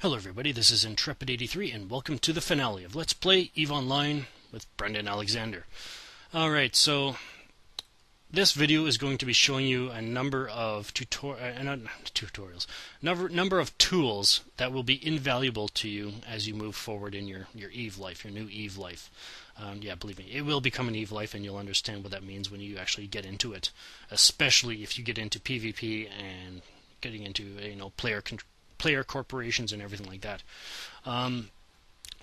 Hello everybody, this is Intrepid83 and welcome to the finale of Let's Play EVE Online with Brenden Alexander. Alright, so this video is going to be showing you a number of number of tools that will be invaluable to you as you move forward in your EVE life, your new EVE life. Yeah, believe me, it will become an EVE life and you'll understand what that means when you actually get into it, especially if you get into PvP and getting into, player corporations and everything like that.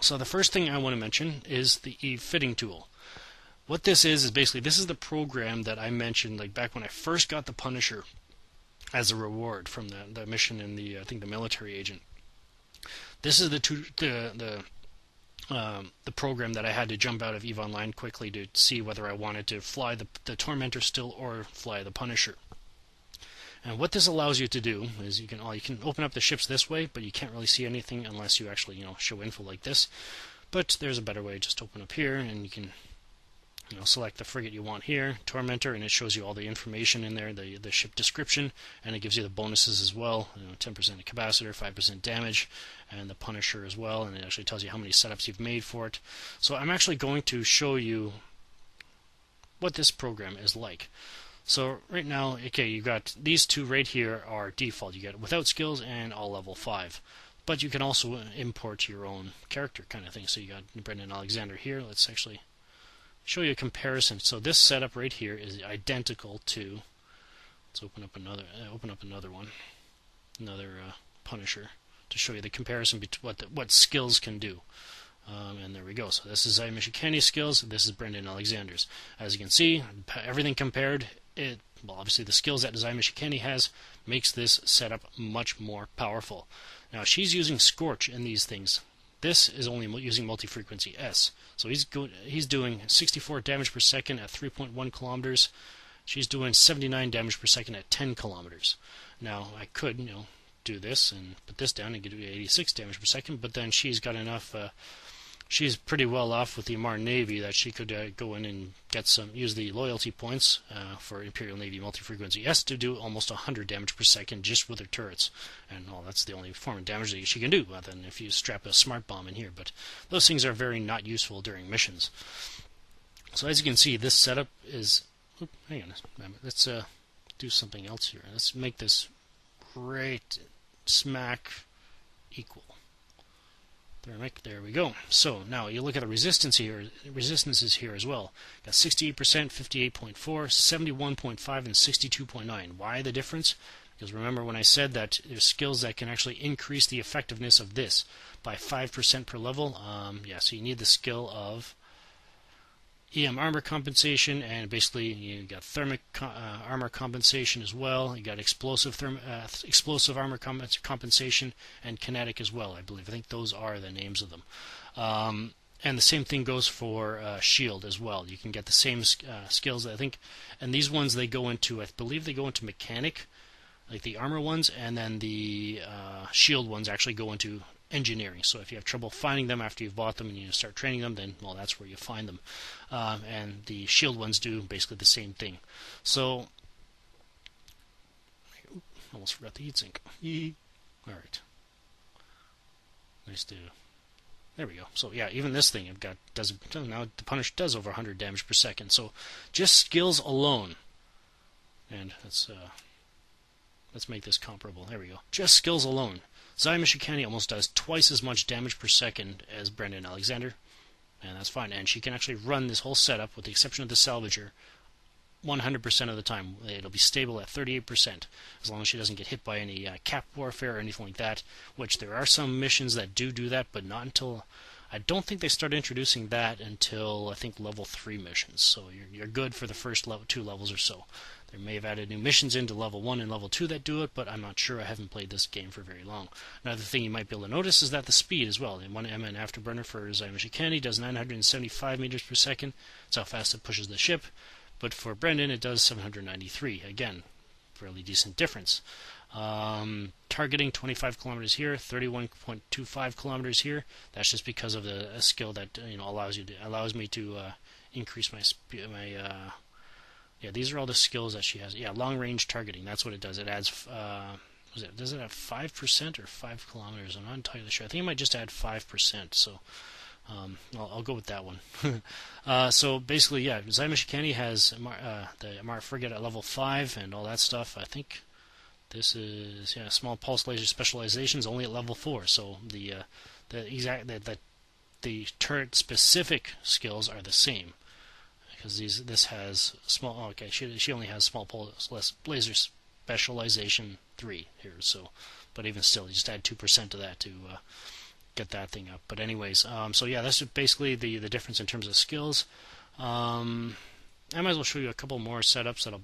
So the first thing I want to mention is the Efitting Tool. What this is basically, this is the program that I mentioned like back when I first got the Punisher as a reward from the mission in the, I think, the military agent. This is the program that I had to jump out of EVE Online quickly to see whether I wanted to fly the Tormentor still or fly the Punisher. And what this allows you to do is you can open up the ships this way, but you can't really see anything unless you actually show info like this. But there's a better way. Just open up here and you can select the frigate you want here, Tormentor, and it shows you all the information in there, the ship description, and it gives you the bonuses as well. 10% capacitor, 5% damage, and the Punisher as well, and it actually tells you how many setups you've made for it. So I'm actually going to show you what this program is like. So right now, okay, you got these two right here are default. You get without skills and all level 5. But you can also import your own character kind of thing. So you got Brenden Alexander here. Let's actually show you a comparison. So this setup right here is identical to, let's open up another one, another Punisher, to show you the comparison between what skills can do. And there we go. So this is Miscellaneous skills. This is Brenden Alexander's. As you can see, everything compared. Well, obviously the skills that Miscellaneous has makes this setup much more powerful. Now she's using Scorch in these things. This is only using multi-frequency S. So he's doing 64 damage per second at 3.1 kilometers. She's doing 79 damage per second at 10 kilometers. Now I could do this and put this down and get 86 damage per second, but then she's got enough. She's pretty well off with the Amar Navy that she could go in and use the loyalty points for Imperial Navy multi-frequency S to do almost 100 damage per second just with her turrets. And that's the only form of damage that she can do, other than if you strap a smart bomb in here. But those things are very not useful during missions. So as you can see, this setup is... hang on a moment. Let's do something else here. Let's make this right smack equal. There we go. So now you look at the resistances here as well. Got 68%, 58.4, 71.5, and 62.9. Why the difference? Because remember when I said that there's skills that can actually increase the effectiveness of this by 5% per level. Yeah, so you need the skill of EM armor compensation, and basically you got thermic armor compensation as well. You got explosive armor compensation and kinetic as well, I believe. I think those are the names of them. And the same thing goes for shield as well. You can get the same skills, I think. And these ones I believe they go into mechanic, like the armor ones, and then the shield ones actually go into engineering. So if you have trouble finding them after you've bought them and you start training them, then that's where you find them. And the shield ones do basically the same thing. So almost forgot the heatsink. Alright. Nice to... There we go. So yeah, even this thing now the Punisher does over 100 damage per second. So just skills alone, and let's make this comparable. There we go. Just skills alone. Miscellaneous almost does twice as much damage per second as Brenden Alexander, and that's fine. And she can actually run this whole setup, with the exception of the Salvager, 100% of the time. It'll be stable at 38%, as long as she doesn't get hit by any cap warfare or anything like that, which there are some missions that do that, but not until... I don't think they start introducing that until, I think, level 3 missions. So you're good for the first 2 levels or so. They may have added new missions into level 1 and level 2 that do it, but I'm not sure. I haven't played this game for very long. Another thing you might be able to notice is that the speed as well. In 1MN Afterburner for Miscellaneous does 975 meters per second. That's how fast it pushes the ship. But for Brenden, it does 793. Again, fairly decent difference. Targeting 25 kilometers here, 31.25 kilometers here. That's just because of the skill that allows me to increase my yeah, these are all the skills that she has. Yeah, long range targeting. That's what it does. It adds does it have 5% or 5 kilometers? I'm not entirely sure. I think it might just add 5%. So I'll go with that one. So basically, yeah, Zymashikani has the Amar frigate at level 5 and all that stuff. I think this is small pulse laser specializations only at level 4. So the turret specific skills are the same because this has small. Oh, okay, she only has small pulse laser specialization 3 here. So, but even still, you just add 2% to that to get that thing up. But anyways, so yeah, that's basically the difference in terms of skills. I might as well show you a couple more setups that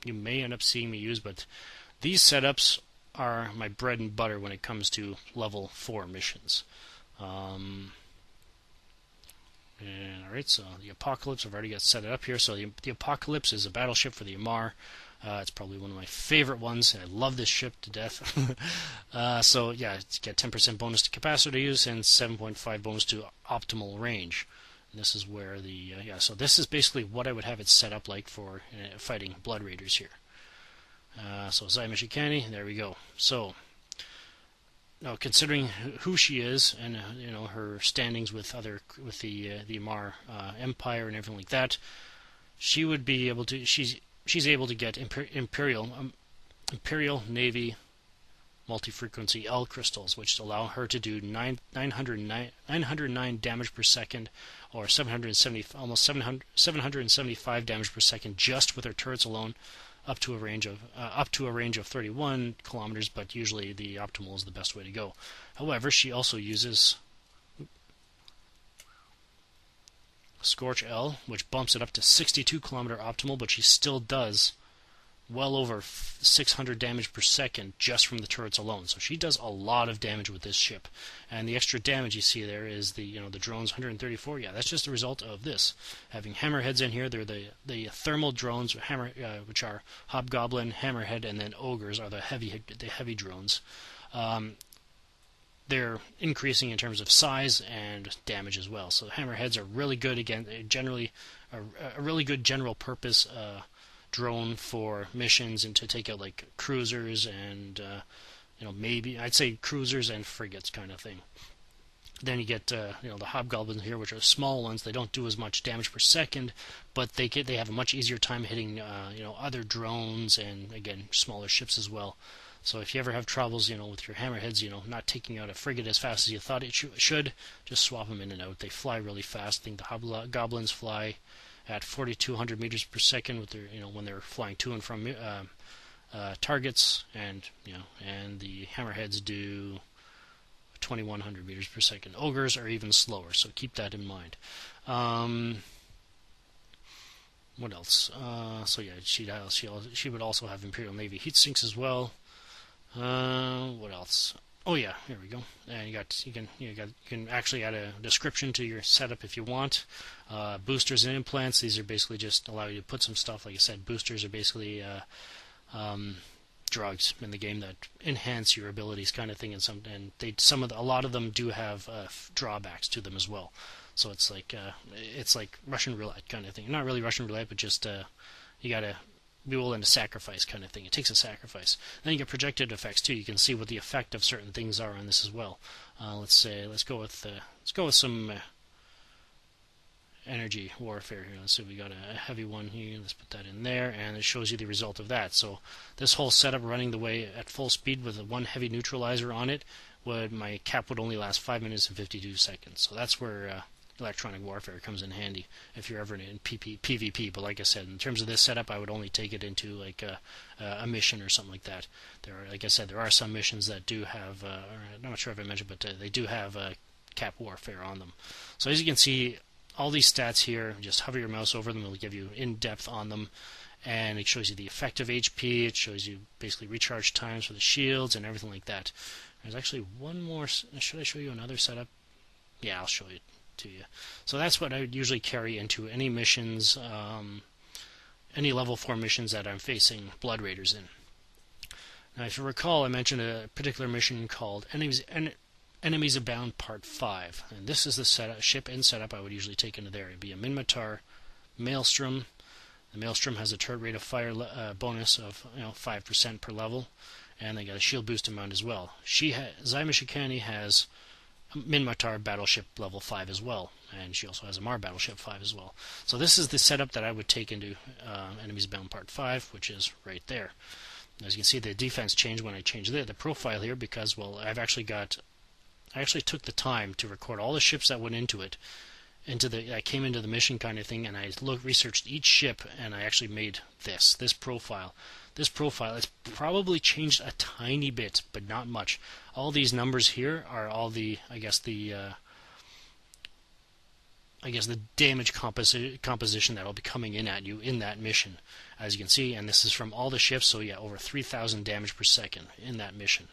you may end up seeing me use, but these setups are my bread and butter when it comes to level 4 missions. Alright, so the Apocalypse, I've already got set it up here. So the Apocalypse is a battleship for the Amar. It's probably one of my favorite ones. I love this ship to death. So yeah, it's got 10% bonus to capacity use and 7.5 bonus to optimal range. And this is where so this is basically what I would have it set up like for fighting Blood Raiders here. So Zymashikani, there we go. So now, considering who she is and her standings with the Amar Empire and everything like that, she would be able to. She's able to get Imperial Navy multi-frequency L crystals, which allow her to do 909 damage per second, or 775 damage per second just with her turrets alone, up to a range of 31 kilometers. But usually the optimal is the best way to go. However, she also uses Scorch L, which bumps it up to 62 kilometer optimal, but she still does well over 600 damage per second just from the turrets alone. So she does a lot of damage with this ship. And the extra damage you see there is the drones 134. Yeah, that's just a result of this. Having hammerheads in here, they're the thermal drones, which are Hobgoblin, Hammerhead, and then Ogres are the heavy drones. They're increasing in terms of size and damage as well. So hammerheads are really good, again, generally a really good general purpose drone for missions and to take out like cruisers and maybe I'd say cruisers and frigates kind of thing. Then you get the Hobgoblins here, which are small ones. They don't do as much damage per second, but they have a much easier time hitting other drones and again smaller ships as well. So if you ever have troubles, with your hammerheads, not taking out a frigate as fast as you thought it should, just swap them in and out. They fly really fast. I think the Hobgoblins fly at 4,200 meters per second with their, when they're flying to and from targets, and the hammerheads do 2,100 meters per second. Ogres are even slower, so keep that in mind. What else? So yeah, she would also have Imperial Navy heat sinks as well. What else? Oh yeah, here we go. And you can actually add a description to your setup if you want. Boosters and implants. These are basically just allow you to put some stuff. Like I said, boosters are basically drugs in the game that enhance your abilities, kind of thing. And a lot of them do have drawbacks to them as well. So it's like Russian roulette kind of thing. Not really Russian roulette, but just you gotta be willing to sacrifice kind of thing. It takes a sacrifice. Then you get projected effects too. You can see what the effect of certain things are on this as well. Let's go with some energy warfare here. Let's see, we got a heavy one here. Let's put that in there, and it shows you the result of that. So this whole setup running the way at full speed with one heavy neutralizer on it, my cap would only last 5 minutes and 52 seconds. So that's where electronic warfare comes in handy if you're ever in PvP. But like I said, in terms of this setup, I would only take it into like a mission or something like that. Like I said, there are some missions that do have, I'm not sure if I mentioned, but they do have cap warfare on them. So as you can see, all these stats here, just hover your mouse over them, it'll give you in-depth on them, and it shows you the effective HP, it shows you basically recharge times for the shields and everything like that. There's actually one more. Should I show you another setup? Yeah, I'll show it to you. So that's what I would usually carry into any missions, any level 4 missions that I'm facing Blood Raiders in. Now, if you recall, I mentioned a particular mission called Enemies Abound Part 5, and this is the ship and setup I would usually take into there. It'd be a Minmatar Maelstrom, The Maelstrom has a turret rate of fire bonus of 5% per level, and they got a shield boost amount as well. Zyma Shikani has Minmatar battleship level 5 as well, and she also has a Mar battleship 5 as well. So this is the setup that I would take into Enemies Bound Part 5, which is right there. As you can see, the defense changed when I changed the profile here because, well, I actually took the time to record all the ships that went into it. I came into the mission kind of thing, and I researched each ship, and I actually made this profile. This profile has probably changed a tiny bit, but not much. All these numbers here are all the damage composition that will be coming in at you in that mission, as you can see. And this is from all the ships, so yeah, over 3,000 damage per second in that mission.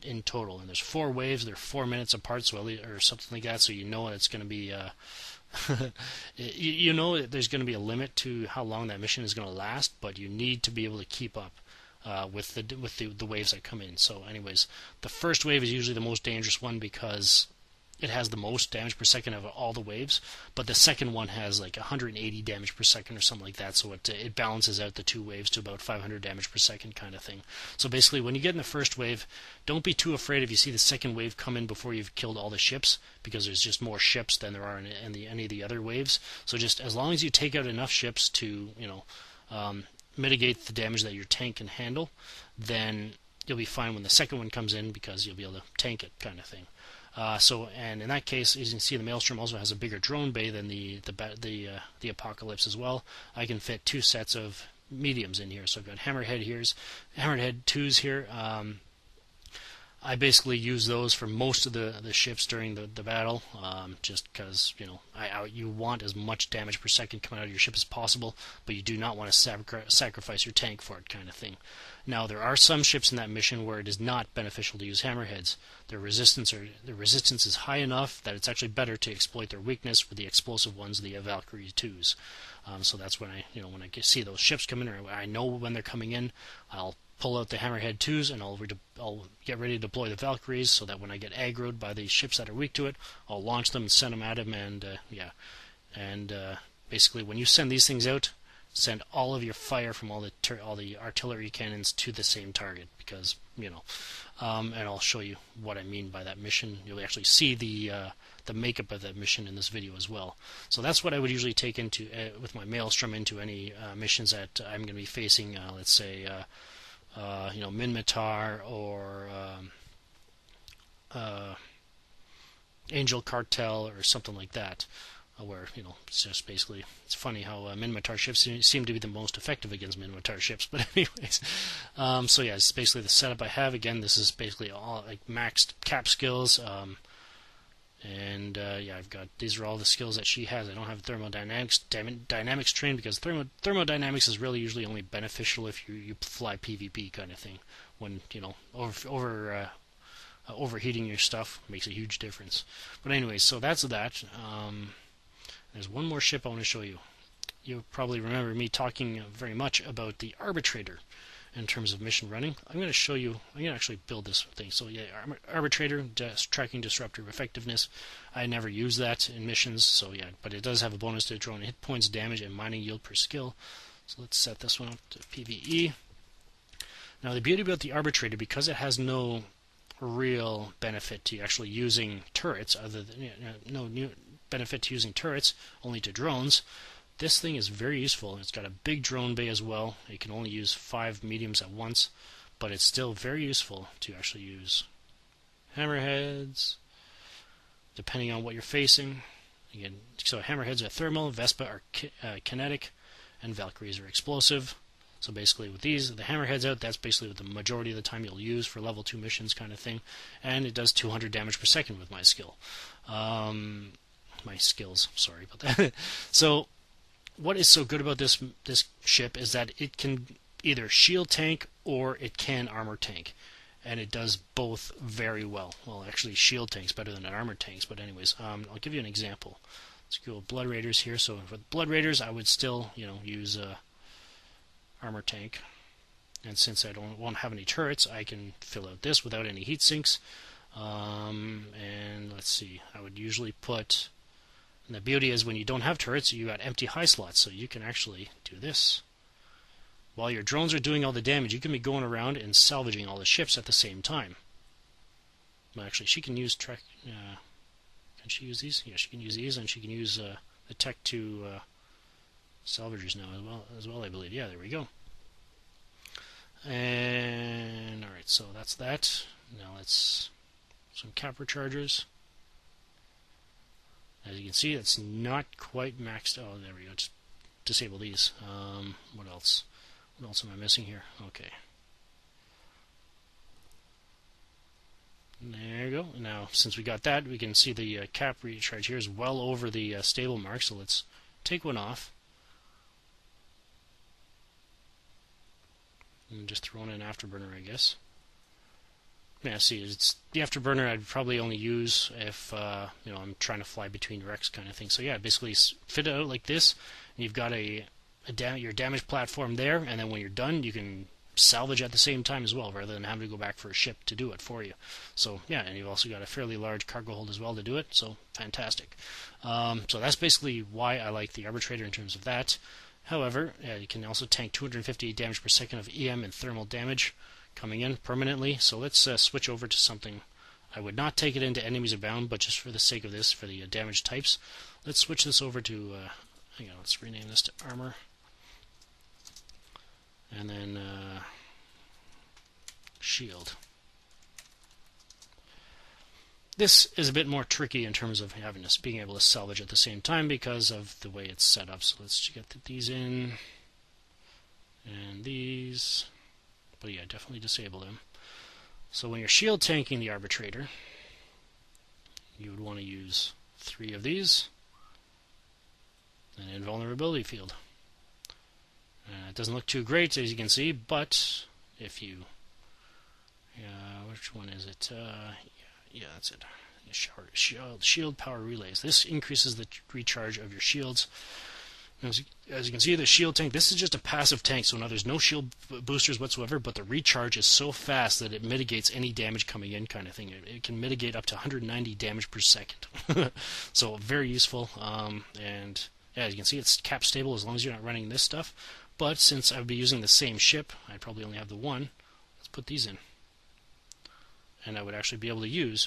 In total, and there's 4 waves. They're 4 minutes apart, or something like that. So you know it's going to be, you know there's going to be a limit to how long that mission is going to last, but you need to be able to keep up with the waves that come in. So, anyways, the first wave is usually the most dangerous one because it has the most damage per second of all the waves, but the second one has like 180 damage per second or something like that, so it balances out the 2 waves to about 500 damage per second kind of thing. So basically, when you get in the first wave, don't be too afraid if you see the second wave come in before you've killed all the ships, because there's just more ships than there are in any of the other waves. So just as long as you take out enough ships to mitigate the damage that your tank can handle, then you'll be fine when the second one comes in, because you'll be able to tank it kind of thing. And in that case, as you can see, the Maelstrom also has a bigger drone bay than the Apocalypse as well. I can fit 2 sets of mediums in here. So I've got Hammerhead 2s here. I basically use those for most of the ships during the battle, just because you want as much damage per second coming out of your ship as possible, but you do not want to sacrifice your tank for it, kind of thing. Now, there are some ships in that mission where it is not beneficial to use hammerheads. Their resistance is high enough that it's actually better to exploit their weakness with the explosive ones, the Valkyrie 2s. So that's when I see those ships come in, or I know when they're coming in, I'll pull out the Hammerhead 2s, and I'll get ready to deploy the Valkyries, so that when I get aggroed by the ships that are weak to it, I'll launch them and send them at him, and basically when you send these things out, send all of your fire from all the artillery cannons to the same target, because and I'll show you what I mean by that mission. You'll actually see the makeup of that mission in this video as well. So that's what I would usually take into with my Maelstrom into any missions that I'm going to be facing. Let's say Minmatar or Angel Cartel or something like that, where it's just basically, it's funny how Minmatar ships seem to be the most effective against Minmatar ships. But anyways, so yeah, it's basically the setup I have. Again, this is basically all like maxed cap skills. I've got, these are all the skills that she has. I don't have thermodynamics trained, because thermodynamics is really usually only beneficial if you fly PvP kind of thing. When overheating your stuff makes a huge difference. But anyways, so that's that. There's one more ship I want to show you. You probably remember me talking very much about the Arbitrator in terms of mission running. I'm going to show you, I'm going to actually build this thing. So yeah, Arbitrator, tracking disruptor effectiveness. I never use that in missions, so yeah, but it does have a bonus to drone hit points, damage, and mining yield per skill. So let's set this one up to PvE. Now the beauty about the Arbitrator, because it has no real benefit to actually using turrets, other than no new benefit to using turrets, only to drones, this thing is very useful. It's got a big drone bay as well. It can only use 5 mediums at once, but it's still very useful to actually use hammerheads, depending on what you're facing. Again, so hammerheads are thermal, Vespa are kinetic, and Valkyries are explosive. So basically with these, the hammerheads out, that's basically what the majority of the time you'll use for level 2 missions kind of thing. And it does 200 damage per second with my skill. My skills, sorry about that. So what is so good about this ship is that it can either shield tank or it can armor tank. And it does both very well. Well, actually shield tank's better than an armor tanks, but anyways, I'll give you an example. Let's go with Blood Raiders here. So for the Blood Raiders, I would still, use armor tank, and since I won't have any turrets, I can fill out this without any heat sinks. And let's see, I would usually put And the beauty is when you don't have turrets, you got empty high slots, so you can actually do this. While your drones are doing all the damage, you can be going around and salvaging all the ships at the same time. Well, actually, she can use can she use these? Yeah, she can use these, and she can use the Tech 2 salvagers now as well, I believe. Yeah, there we go. And alright, so that's that. Now let's some capper chargers. As you can see, it's not quite maxed. Oh, there we go. Just disable these. What else? What else am I missing here? Okay. There you go. Now, since we got that, we can see the cap recharge here is well over the stable mark. So let's take one off. And just throw in an afterburner, I guess. Yeah, see, it's the afterburner I'd probably only use if I'm trying to fly between wrecks kind of thing. So yeah, basically fit it out like this, and you've got your damage platform there, and then when you're done, you can salvage at the same time as well, rather than having to go back for a ship to do it for you. So yeah, and you've also got a fairly large cargo hold as well to do it. So fantastic. So that's basically why I like the Arbitrator in terms of that. However, you can also tank 250 damage per second of EM and thermal damage coming in permanently. So let's switch over to something. I would not take it into enemies abound, but just for the sake of this, for the damage types, let's switch this over to hang on, let's rename this to armor, and then shield. This is a bit more tricky in terms of being able to salvage at the same time because of the way it's set up. So let's get these in and these. But yeah, definitely disable them. So when you're shield tanking the Arbitrator, you would want to use 3 of these and an invulnerability field. It doesn't look too great, as you can see, but if you... which one is it? Yeah, that's it. Shield power relays. This increases the recharge of your shields. As you can see, the shield tank, this is just a passive tank, so now there's no shield boosters whatsoever, but the recharge is so fast that it mitigates any damage coming in kind of thing. It can mitigate up to 190 damage per second. So very useful. And yeah, as you can see, it's cap stable as long as you're not running this stuff. But since I would be using the same ship, I'd probably only have the one. Let's put these in. And I would actually be able to use,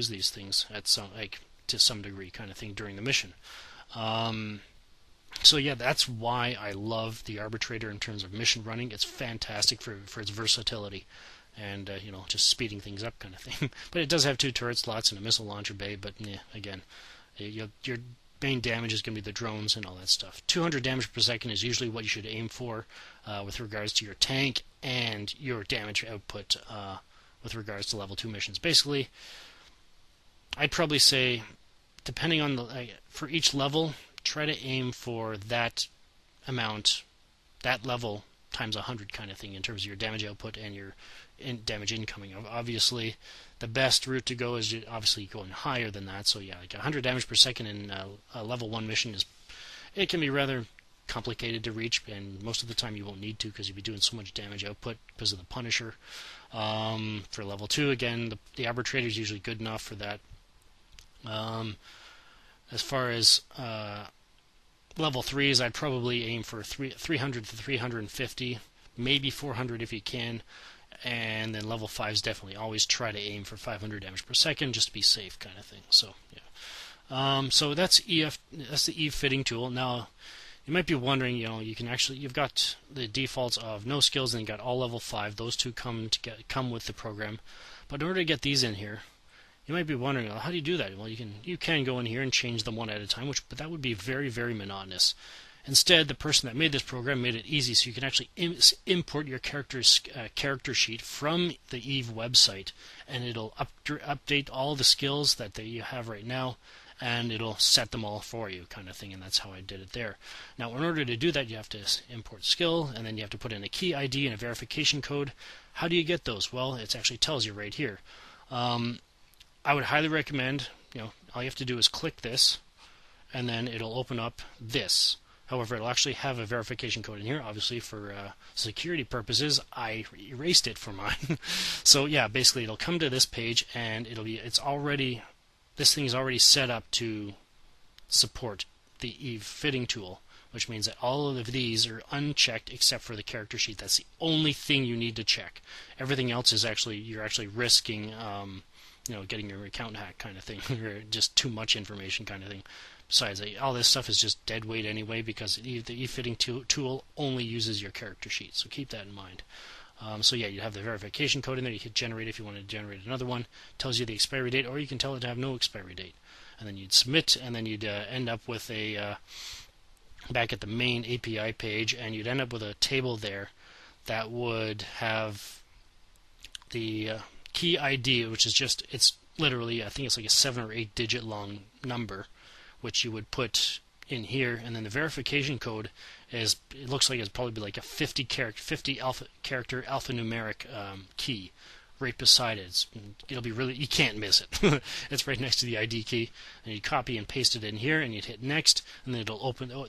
these things at to some degree kind of thing during the mission. So yeah, that's why I love the Arbitrator in terms of mission running. It's fantastic for its versatility and just speeding things up kind of thing. But it does have 2 turret slots and a missile launcher bay. But yeah, again, your main damage is going to be the drones and all that stuff. 200 damage per second is usually what you should aim for with regards to your tank and your damage output with regards to level 2 missions. Basically, I'd probably say, depending on for each level, try to aim for that amount, that level times 100 kind of thing in terms of your damage output and your damage incoming. Obviously, the best route to go is obviously going higher than that. So yeah, like 100 damage per second in a level 1 mission it can be rather complicated to reach, and most of the time you won't need to because you'll be doing so much damage output because of the Punisher. For level 2, again, the Arbitrator is usually good enough for that. As far as level 3s, I'd probably aim for 300 to 350, maybe 400 if you can. And then level 5s, definitely always try to aim for 500 damage per second just to be safe kind of thing. So yeah. So that's the Efitting Tool. Now, you might be wondering, you've got the defaults of no skills and you got all level 5. Those two come with the program. But in order to get these in here, you might be wondering, well, how do you do that? Well, you can go in here and change them one at a time, but that would be very, very monotonous. Instead, the person that made this program made it easy, so you can actually import your character's character sheet from the EVE website, and it'll update all the skills that you have right now, and it'll set them all for you kind of thing, and that's how I did it there. Now, in order to do that, you have to import skill, and then you have to put in a key ID and a verification code. How do you get those? Well, it actually tells you right here. I would highly recommend, all you have to do is click this, and then it'll open up this. However, it'll actually have a verification code in here. Obviously, for security purposes, I erased it for mine. So yeah, basically, it'll come to this page, and this thing is already set up to support the Efitting Tool, which means that all of these are unchecked except for the character sheet. That's the only thing you need to check. Everything else is you're actually risking getting your account hacked kind of thing, or just too much information kind of thing. Besides, all this stuff is just dead weight anyway, because the Efitting Tool only uses your character sheet, so keep that in mind. So yeah, you have the verification code in there. You hit generate if you want to generate another one. It tells you the expiry date, or you can tell it to have no expiry date. And then you'd submit, and then you'd end up with back at the main API page, and you'd end up with a table there that would have the key ID, which is it's literally, I think it's like a 7 or 8 digit long number, which you would put in here, and then the verification code it looks like it's probably like a 50 character alphanumeric key right beside it. It'll be you can't miss it. It's right next to the ID key, and you copy and paste it in here, and you'd hit next, and then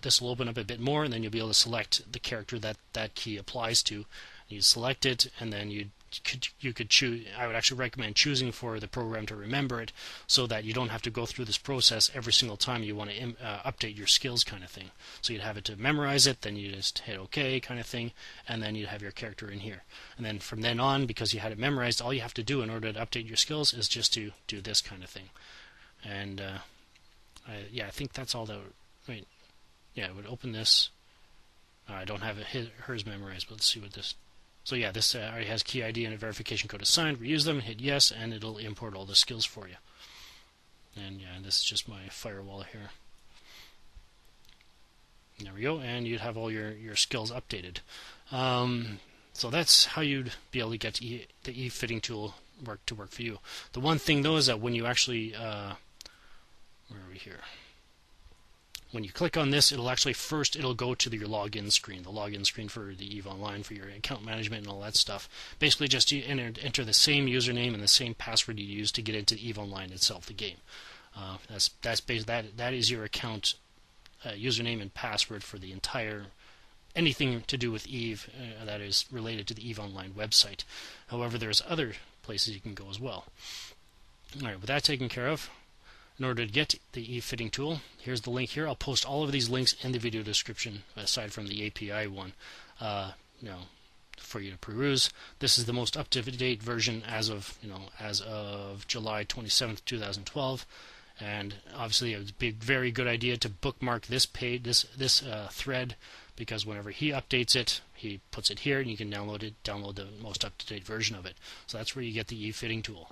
this will open up a bit more, and then you'll be able to select the character that key applies to. You select it, and then you could choose. I would actually recommend choosing for the program to remember it, so that you don't have to go through this process every single time you want to update your skills kind of thing. So you'd have it to memorize it, then you just hit OK kind of thing, and then you'd have your character in here. And then from then on, because you had it memorized, all you have to do in order to update your skills is just to do this kind of thing. And I think that's all that would, it would open this. I don't have hers memorized, but let's see what this. So yeah, this already has key ID and a verification code assigned. Reuse them, hit yes, and it'll import all the skills for you. And yeah, this is just my firewall here. There we go, and you'd have all your skills updated. So that's how you'd be able to get the Efitting Tool to work for you. The one thing though is that when you actually, where are we here? When you click on this, it'll go to your login screen, the login screen for the EVE Online, for your account management and all that stuff. Basically, just you enter the same username and the same password you use to get into the EVE Online itself, the game. That is your account username and password for the entire anything to do with EVE that is related to the EVE Online website. However, there's other places you can go as well. All right, with that taken care of. In order to get the Efitting Tool, here's the link here. I'll post all of these links in the video description, aside from the API one, for you to peruse. This is the most up-to-date version as of July 27th, 2012. And obviously, it would be a very good idea to bookmark this page, this thread, because whenever he updates it, he puts it here, and you can download the most up-to-date version of it. So that's where you get the Efitting Tool.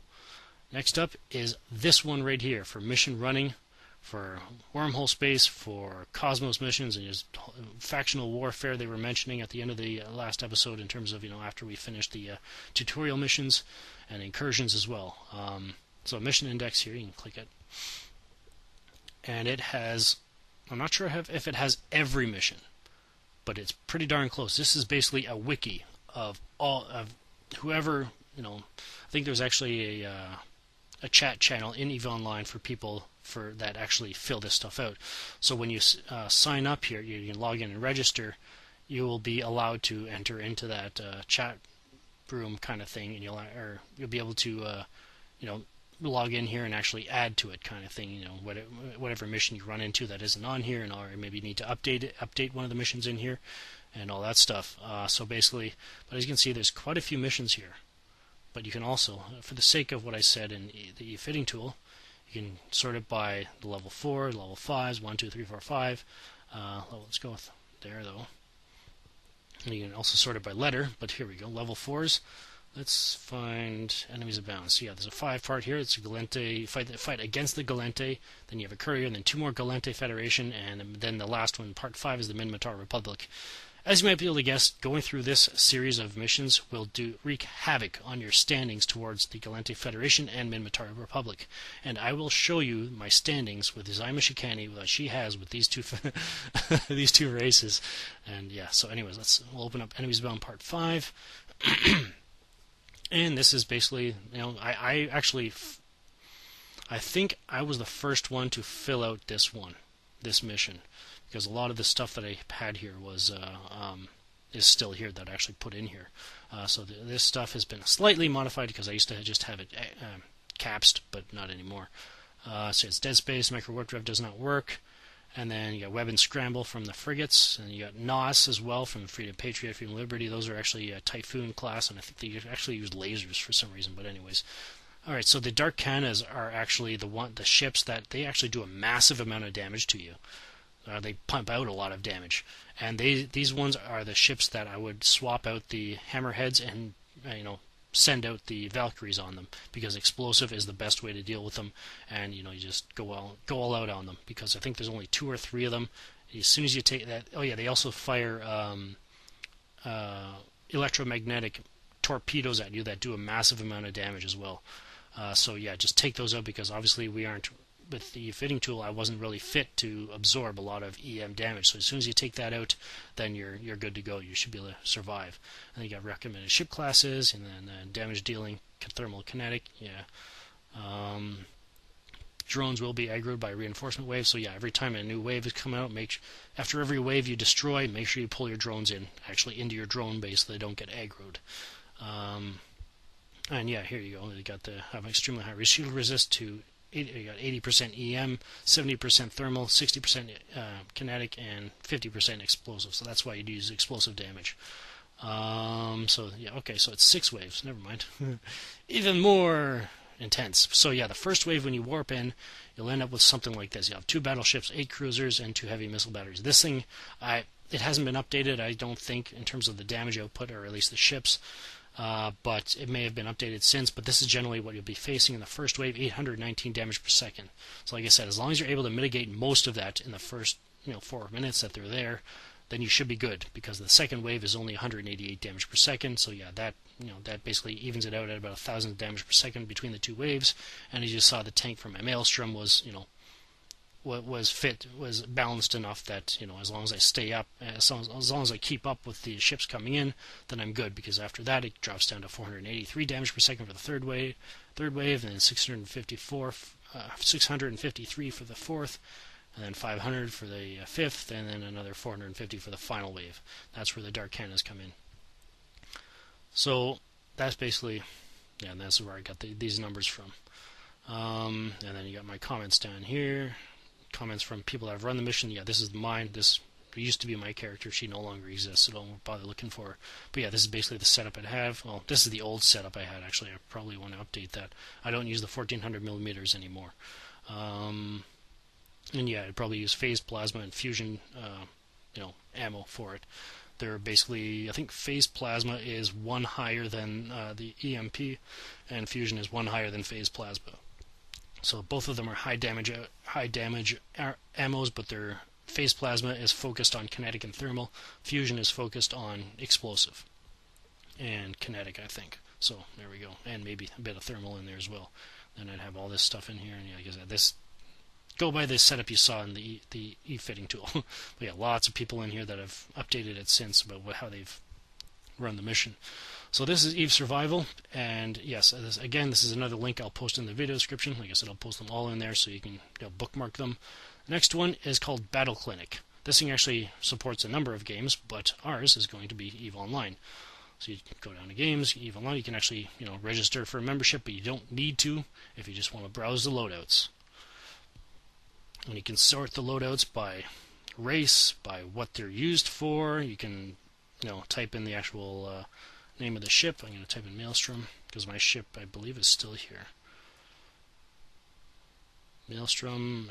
Next up is this one right here for mission running, for Wormhole Space, for Cosmos missions, and just factional warfare they were mentioning at the end of the last episode in terms of, after we finished the tutorial missions and incursions as well. So mission index here, you can click it. And it has, I'm not sure if it has every mission, but it's pretty darn close. This is basically a wiki of all of whoever, I think there's actually a chat channel in EVE Online for people that actually fill this stuff out. So when you sign up here, you can log in and register. You will be allowed to enter into that chat room kind of thing, and you'll be able to log in here and actually add to it kind of thing. Whatever mission you run into that isn't on here, or maybe you need to update one of the missions in here, and all that stuff. So basically, but as you can see, there's quite a few missions here. But you can also, for the sake of what I said in the Efitting Tool, you can sort it by the level 4, level 5s, 1, 2, 3, 4, 5. Let's go with there, though. And you can also sort it by letter, but here we go, level 4s. Let's find enemies abound. So yeah, there's a 5-part here. It's a Galente, fight against the Galente. Then you have a courier, and then 2 more Galente Federation, and then the last one, part 5, is the Minmatar Republic. As you might be able to guess, going through this series of missions will wreak havoc on your standings towards the Galente Federation and Minmatar Republic. And I will show you my standings with Zyma Shikani that she has with these two these two races. And yeah, so anyways, we'll open up Enemies Bound Part 5. And this is basically, I think I was the first one to fill out this mission. Because a lot of the stuff that I had here is still here that I actually put in here. So this stuff has been slightly modified because I used to just have it capsed, but not anymore. So it's dead space, micro warp drive does not work. And then you got Web and Scramble from the frigates, and you got NOS as well from Freedom Patriot, Freedom Liberty. Those are actually a Typhoon class, and I think they actually use lasers for some reason. But anyways, all right. So the Dark Cannas are actually the ships that they actually do a massive amount of damage to you. They pump out a lot of damage, and these ones are the ships that I would swap out the Hammerheads and send out the Valkyries on them, because explosive is the best way to deal with them, and you just go all out on them, because I think there's only 2 or 3 of them. As soon as you take that, oh yeah, they also fire electromagnetic torpedoes at you that do a massive amount of damage as well. So yeah, just take those out, because obviously we aren't, with the Efitting Tool, I wasn't really fit to absorb a lot of EM damage. So as soon as you take that out, then you're good to go. You should be able to survive. And you got recommended ship classes, and then damage dealing, thermal, kinetic. Yeah. Drones will be aggroed by reinforcement waves. So yeah, every time a new wave is coming out, after every wave you destroy, make sure you pull your drones actually into your drone base, so they don't get aggroed. And yeah, here you go. You got have extremely high shield resist to. You got 80% EM, 70% thermal, 60% kinetic, and 50% explosive. So that's why you'd use explosive damage. So yeah, okay. So it's 6 waves. Never mind. Even more intense. So yeah, the first wave, when you warp in, you'll end up with something like this. You have 2 battleships, 8 cruisers, and 2 heavy missile batteries. This thing, it hasn't been updated, I don't think, in terms of the damage output, or at least the ships. But it may have been updated since, but this is generally what you'll be facing in the first wave, 819 damage per second. So like I said, as long as you're able to mitigate most of that in the first 4 minutes that they're there, then you should be good, because the second wave is only 188 damage per second. So yeah, that basically evens it out at about 1,000 damage per second between the 2 waves. And as you saw, the tank from my Maelstrom was was balanced enough that as long as I stay up, as long as I keep up with the ships coming in, then I'm good, because after that it drops down to 483 damage per second for the third wave, and then 653 for the fourth, and then 500 for the fifth, and then another 450 for the final wave. That's where the Dark Cannas come in. So that's basically, yeah, and that's where I got these numbers from. And then you got my comments down here. Comments from people that have run the mission. Yeah, this is mine. This used to be my character. She no longer exists, so don't bother looking for her. But yeah, this is basically the setup I'd have. Well, this is the old setup I had, actually. I probably want to update that. I don't use the 1400 millimeters anymore. And yeah, I'd probably use phased plasma and fusion ammo for it. They're basically, I think phased plasma is 1 higher than the EMP, and fusion is 1 higher than phased plasma. So both of them are high damage ammos, but their phased plasma is focused on kinetic and thermal. Fusion is focused on explosive and kinetic, I think. So there we go, and maybe a bit of thermal in there as well. Then I'd have all this stuff in here, and yeah, I guess this. Go by the setup you saw in the Efitting Tool. But yeah, lots of people in here that have updated it since about how they've run the mission. So this is Eve Survival, and yes, this is another link I'll post in the video description. Like I said, I'll post them all in there so you can bookmark them. The next one is called BattleClinic. This thing actually supports a number of games, but ours is going to be EVE Online. So you go down to Games, EVE Online. You can actually register for a membership, but you don't need to if you just want to browse the loadouts. And you can sort the loadouts by race, by what they're used for. You can type in the actual name of the ship. I'm going to type in Maelstrom, because my ship, I believe, is still here. Maelstrom,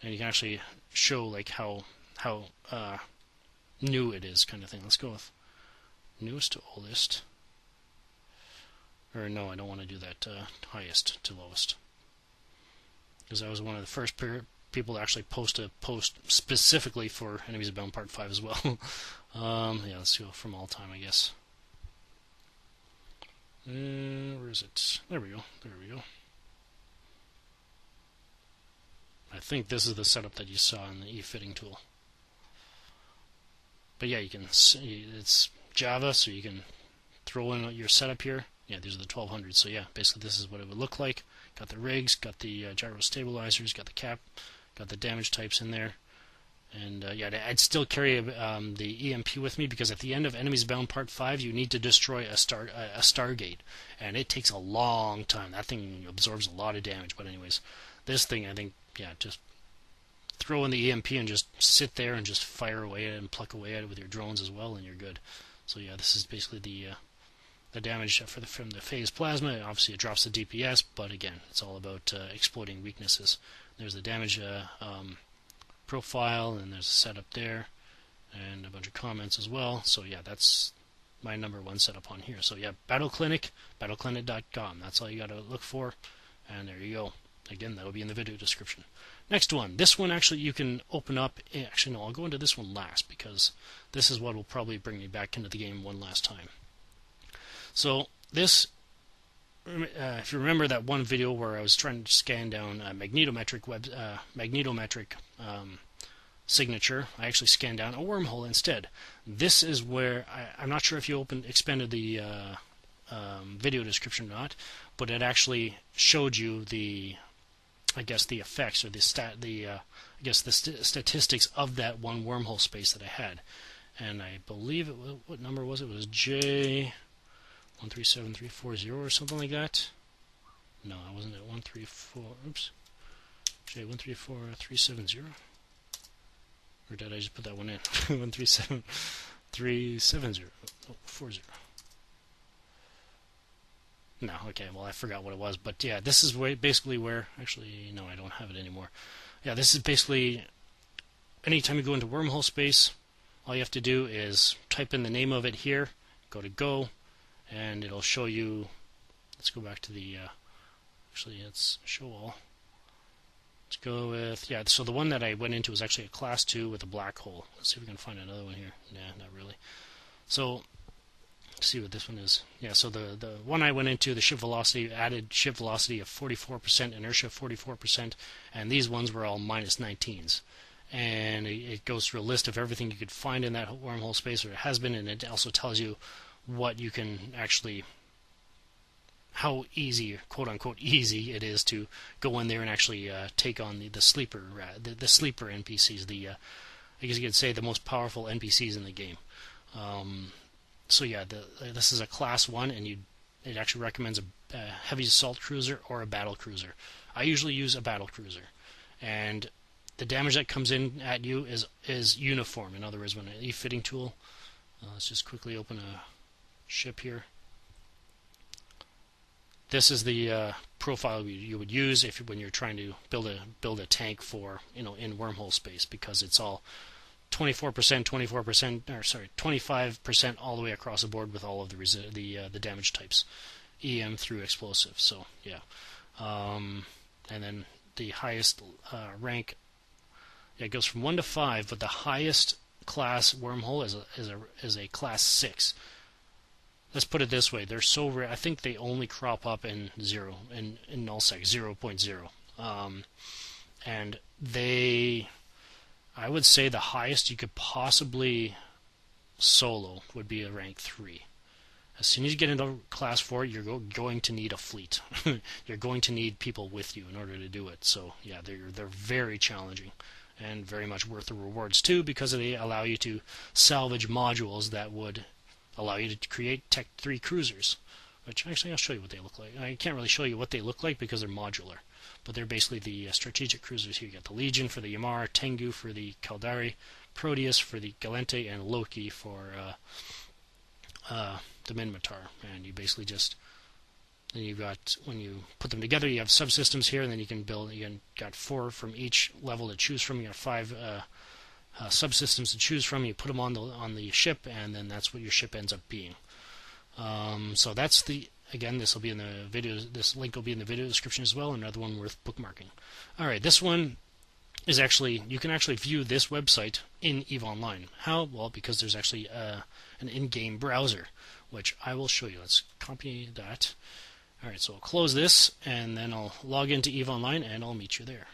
and you can actually show like how new it is, kind of thing. Let's go with newest to oldest. Or no, I don't want to do that. Highest to lowest, because I was one of the first people to actually post a post specifically for Enemies Abound Part 5 as well. Yeah, let's go from all time, I guess. Where is it? There we go. There we go. I think this is the setup that you saw in the Efitting Tool. But yeah, you can see it's Java, so you can throw in your setup here. Yeah, these are the 1200s. So yeah, basically this is what it would look like. Got the rigs, got the gyro stabilizers, got the cap, got the damage types in there. And yeah, I'd still carry the EMP with me, because at the end of Enemies Bound Part 5, you need to destroy a Stargate, and it takes a long time. That thing absorbs a lot of damage. But anyways, This thing, I think, yeah, just throw in the EMP and just sit there and just fire away at it and pluck away at it with your drones as well, and you're good. So yeah, this is basically the damage from the phase plasma. Obviously, it drops the DPS, but again, it's all about exploiting weaknesses. There's the damage profile, and there's a setup there, and a bunch of comments as well. So yeah, that's my #1 setup on here. So yeah, BattleClinic, battleclinic.com. That's all you got to look for, and there you go. Again, that'll be in the video description. Next one. This one actually you can open up. Actually, no, I'll go into this one last because this is what will probably bring me back into the game one last time. So this, if you remember that one video where I was trying to scan down a magnetometric signature, I actually scanned down a wormhole instead. This is where I'm not sure if you expanded the video description or not, but it actually showed you the, I guess, the effects or the statistics of that one wormhole space that I had. And I believe it was, what number was it? It was J137340 or something like that. No, I wasn't at 134. Oops. J134370. Or did I just put that one in? 137370. Oh, 40. No, okay, well I forgot what it was, but yeah, this is basically where, actually, no, I don't have it anymore. Yeah, this is basically, anytime you go into Wormhole Space, all you have to do is type in the name of it here, go to Go, and it'll show you, let's go back to the, actually it's show all. Let's go with, yeah, so the one that I went into was actually a class 2 with a black hole. Let's see if we can find another one here. Nah, not really. So, let's see what this one is. Yeah, so the one I went into, the ship velocity, added ship velocity of 44%, inertia 44%, and these ones were all -19s. And it goes through a list of everything you could find in that wormhole space, or it has been, and it also tells you what you can actually, how easy, quote unquote easy, it is to go in there and actually take on the sleeper NPCs, I guess you could say the most powerful NPCs in the game. So yeah, this is a class 1, and it actually recommends a heavy assault cruiser or a battle cruiser. I usually use a battle cruiser, and the damage that comes in at you is uniform. In other words, when an Efitting Tool, let's just quickly open a ship here. This is the profile you would use when you're trying to build a tank for, in Wormhole Space, because it's all 24%, 24%, or sorry, 25% all the way across the board with all of the damage types, EM through explosive. So yeah, and then the highest rank, it goes from 1 to 5, but the highest class wormhole is a class 6. Let's put it this way: they're so rare. I think they only crop up in nullsec 0.0, and I would say the highest you could possibly solo would be a rank 3. As soon as you get into class 4, you're going to need a fleet. You're going to need people with you in order to do it. So yeah, they're very challenging and very much worth the rewards too, because they allow you to salvage modules that would allow you to create Tech 3 cruisers, which actually I'll show you what they look like. I can't really show you what they look like because they're modular, but they're basically the strategic cruisers here. You got the Legion for the Yamar, Tengu for the Caldari, Proteus for the Galente, and Loki for the Minmatar. And you basically just, then you've got, when you put them together, you have subsystems here, and then you can build, got 4 from each level to choose from. You got 5 subsystems to choose from. You put them on the ship, and then that's what your ship ends up being. So that's again, this will be in the video. This link will be in the video description as well. Another one worth bookmarking. All right, this one is actually, you can actually view this website in EVE Online. How? Well, because there's actually an in-game browser, which I will show you. Let's copy that. All right, so I'll close this, and then I'll log into EVE Online, and I'll meet you there.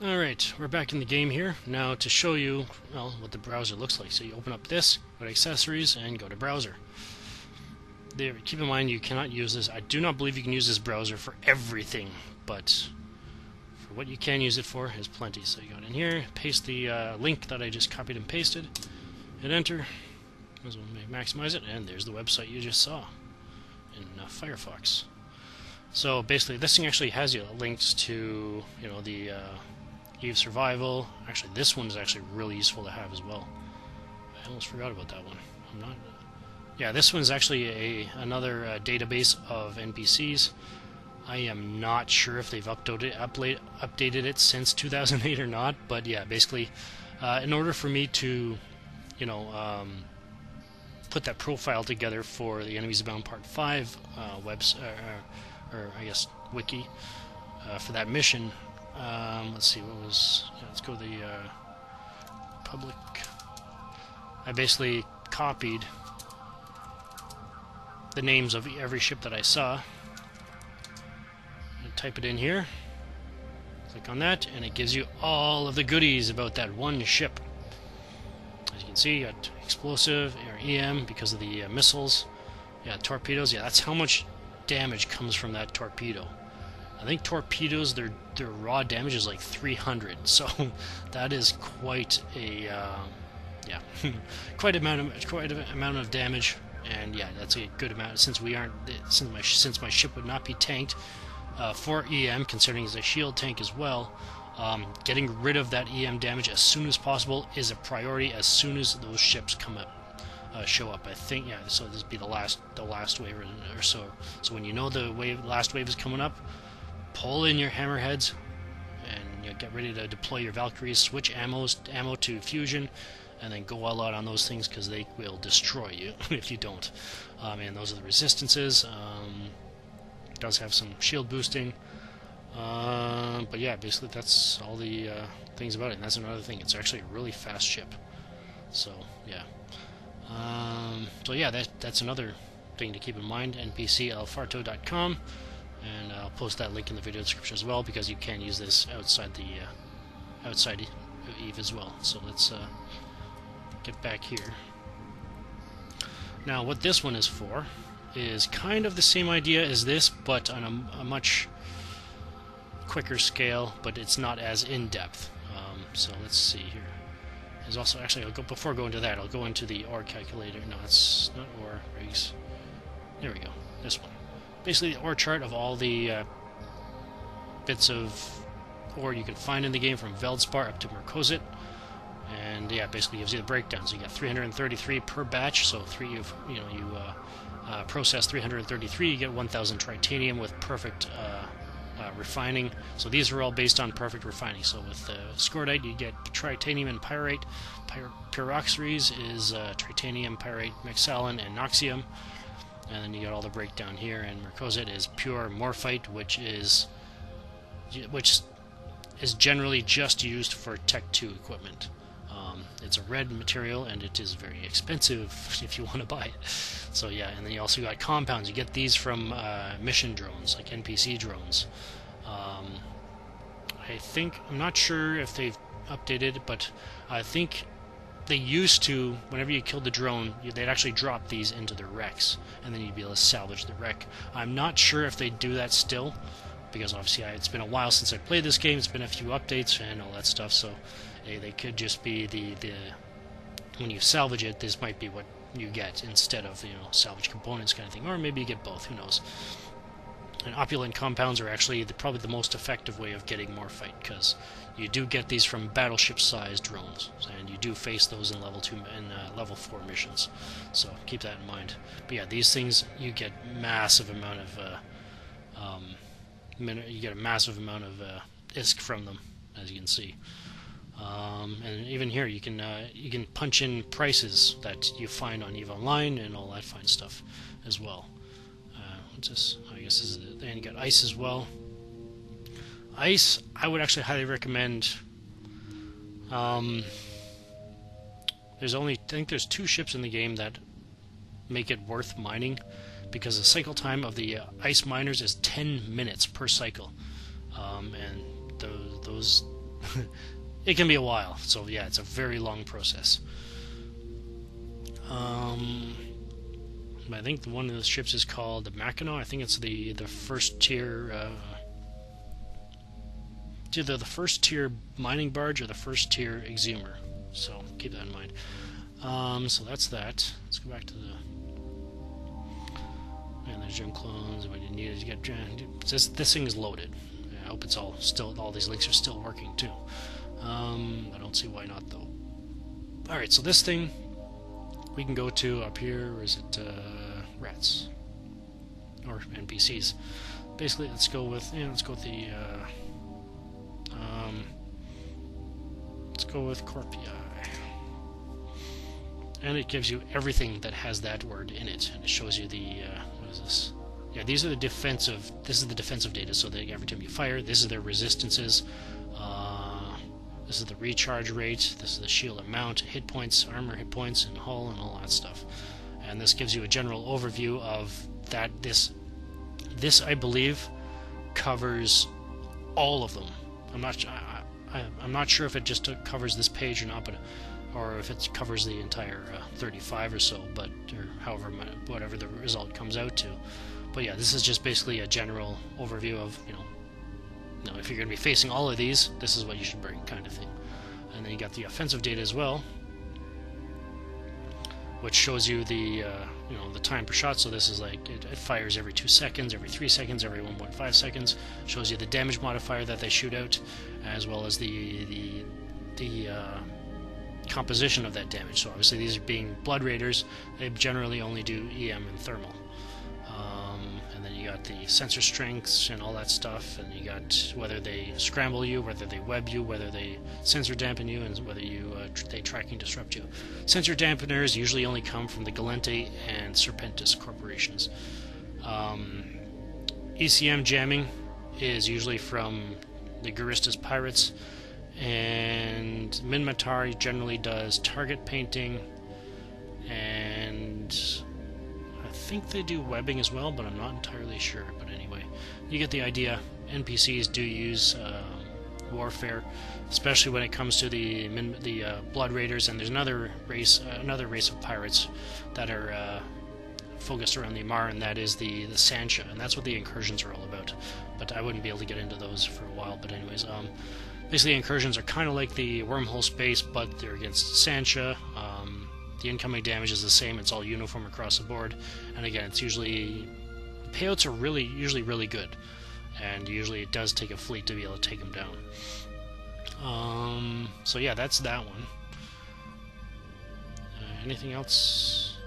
Alright, we're back in the game here. Now to show you, well, what the browser looks like. So you open up this, go to Accessories, and go to Browser. There, keep in mind you cannot use this. I do not believe you can use this browser for everything, but for what you can use it for is plenty. So you go in here, paste the link that I just copied and pasted, hit Enter. As well maximize it, and there's the website you just saw in Firefox. So basically, this thing actually has you links to, you know, the Eve Survival. Actually, this one is actually really useful to have as well. I almost forgot about that one. I'm not. Yeah, this one's actually another database of NPCs. I am not sure if they've updated it since 2008 or not, but yeah, basically, in order for me to, you know, put that profile together for the Enemies Abound Part 5 or I guess Wiki for that mission. Let's see, what was... let's go to the public. I basically copied the names of every ship that I saw. And type it in here. Click on that, and it gives you all of the goodies about that one ship. As you can see, you got explosive or EM because of the missiles. Yeah, torpedoes. Yeah, that's how much damage comes from that torpedo. I think torpedoes, their raw damage is like 300. So that is quite a yeah, quite an amount of damage. And yeah, that's a good amount since my ship would not be tanked for EM, considering it's a shield tank as well. Getting rid of that EM damage as soon as possible is a priority as soon as those ships come up. Show up. I think, yeah, so this would be the last wave or so. So when you know the last wave is coming up, pull in your hammerheads and, you know, get ready to deploy your Valkyries, switch ammo to fusion, and then go all out on those things because they will destroy you if you don't. And those are the resistances. It does have some shield boosting. But yeah, basically that's all the things about it. And that's another thing. It's actually a really fast ship. So yeah. So yeah, that's another thing to keep in mind. npcelfarto.com, and I'll post that link in the video description as well because you can use this outside Eve as well. So let's get back here. Now, what this one is for is kind of the same idea as this, but on a much quicker scale, but it's not as in-depth. So let's see here. There's also, actually, before going to that, I'll go into the ore calculator. No, it's not ore rigs. There we go. This one. Basically, the ore chart of all the bits of ore you can find in the game, from Veldspar up to Merkozit. And yeah, basically gives you the breakdown. So you got 333 per batch. So you process 333, you get 1,000 tritanium with perfect refining. So these are all based on perfect refining. So with Scordite, you get tritanium and pyrite. Pyroxeres is tritanium, pyrite, mexalin, and noxium. And then you got all the breakdown here. And Merkozit is pure morphite, which is generally just used for Tech 2 equipment. It's a red material, and it is very expensive if you want to buy it. So yeah, and then you also got compounds. You get these from mission drones, like NPC drones. I'm not sure if they've updated, but I think they used to, whenever you killed the drone, they'd actually drop these into the wrecks, and then you'd be able to salvage the wreck. I'm not sure if they do that still, because obviously it's been a while since I played this game. It's been a few updates and all that stuff, so they could just be the when you salvage it, this might be what you get instead of, you know, salvage components kind of thing, or maybe you get both, who knows. And opulent compounds are actually probably the most effective way of getting morphite, because you do get these from battleship-sized drones, and you do face those in level 2 and level 4 missions. So keep that in mind. But yeah, these things, you get massive amount of ISK from them, as you can see. And even here, you can punch in prices that you find on EVE Online and all that fine stuff as well. What's this? I guess this is it. And you got ice as well. Ice, I would actually highly recommend. I think there's 2 ships in the game that make it worth mining, because the cycle time of the ice miners is 10 minutes per cycle, and those it can be a while. So yeah, it's a very long process. I think one of the ships is called the Mackinac. I think it's the first tier, either the first tier mining barge or the first tier exhumer. So keep that in mind. So that's that. Let's go back to the. And there's gem clones. What you need is you get this thing is loaded. I hope it's all these links are still working too. I don't see why not though. All right, so this thing we can go to up here. Or is it rats or NPCs? Basically, let's go with the let's go with Corpii. And it gives you everything that has that word in it, and it shows you the what is this? Yeah, these are the defensive. This is the defensive data. So that every time you fire, this is their resistances. This is the recharge rate. This is the shield amount, hit points, armor hit points, and hull, and all that stuff. And this gives you a general overview of that. This I believe covers all of them. I'm not sure if it just covers this page or not, but or if it covers the entire 35 or so, but or however whatever the result comes out to. But yeah, this is just basically a general overview of if you're going to be facing all of these, this is what you should bring, kind of thing. And then you got the offensive data as well, which shows you the the time per shot. So this is like it fires every 2 seconds, every 3 seconds, every 1.5 seconds. Shows you the damage modifier that they shoot out, as well as the composition of that damage. So obviously these are being blood raiders, they generally only do EM and thermal. And then you got the sensor strengths and all that stuff, and you got whether they scramble you, whether they web you, whether they sensor dampen you, and whether they tracking disrupt you. Sensor dampeners usually only come from the Galente and Serpentis corporations. ECM jamming is usually from the Guristas pirates, and Minmatari generally does target painting, and I think they do webbing as well, but I'm not entirely sure. But anyway, you get the idea. NPCs do use warfare, especially when it comes to the blood raiders, and there's another race of pirates that are focused around the Amar, and that is the Sancha, and that's what the incursions are all about. But I wouldn't be able to get into those for a while. But anyways, basically incursions are kind of like the Wormhole Space, but they're against Sancha. The incoming damage is the same, it's all uniform across the board, and again, it's usually payouts are usually really good, and usually it does take a fleet to be able to take them down. So yeah, that's that one. Anything else?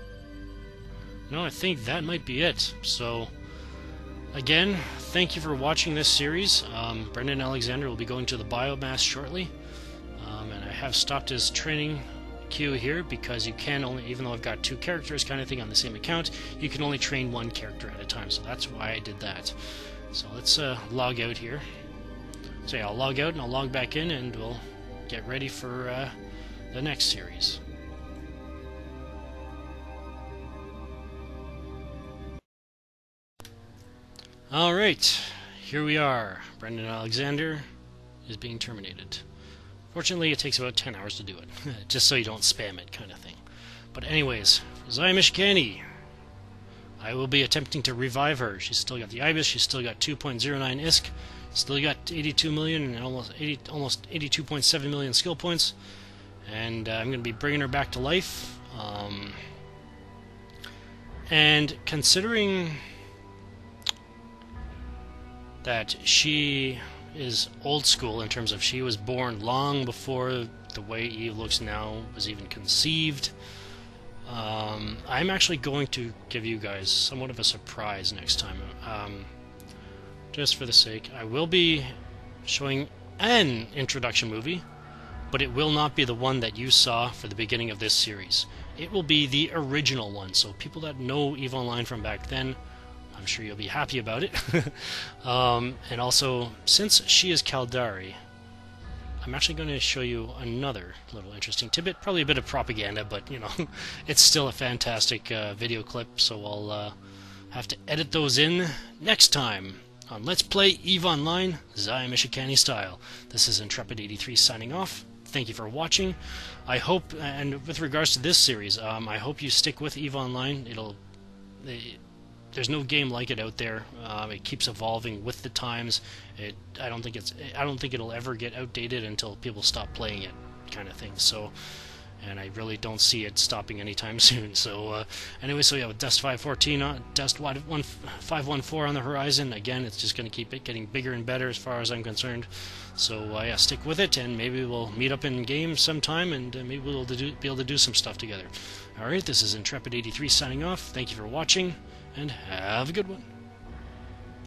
No, I think that might be it. So again, thank you for watching this series. Brenden Alexander will be going to the biomass shortly, and I have stopped his training queue here because you can only, even though I've got 2 characters kind of thing on the same account, you can only train 1 character at a time, so that's why I did that. So let's log out here. So yeah, I'll log out and I'll log back in, and we'll get ready for the next series. Alright, here we are. Brenden Alexander is being terminated. Fortunately, it takes about 10 hours to do it, just so you don't spam it, kind of thing. But anyways, Zaya Mishkani, I will be attempting to revive her. She's still got the IBIS, she's still got 2.09 ISK, still got 82 million and almost 82.7 million skill points, and I'm going to be bringing her back to life. And considering that she is old school in terms of she was born long before the way Eve looks now was even conceived, I'm actually going to give you guys somewhat of a surprise next time. Just for the sake, I will be showing an introduction movie, but it will not be the one that you saw for the beginning of this series. It will be the original one, so people that know EVE Online from back then, I'm sure you'll be happy about it. And also, since she is Caldari, I'm actually going to show you another little interesting tidbit. Probably a bit of propaganda, but it's still a fantastic video clip, so I'll have to edit those in next time on Let's Play EVE Online, Zaya Mishkani style. This is Intrepid83 signing off. Thank you for watching. I hope, and with regards to this series, I hope you stick with EVE Online. There's no game like it out there. It keeps evolving with the times. I don't think it'll ever get outdated until people stop playing it, kind of thing. So, and I really don't see it stopping anytime soon. So anyway, so yeah, with Dust 514 on Dust 514 on the horizon, again, it's just going to keep it getting bigger and better as far as I'm concerned. So yeah, stick with it, and maybe we'll meet up in game sometime, and maybe we'll be able to do some stuff together. Alright, this is Intrepid83 signing off. Thank you for watching, and have a good one.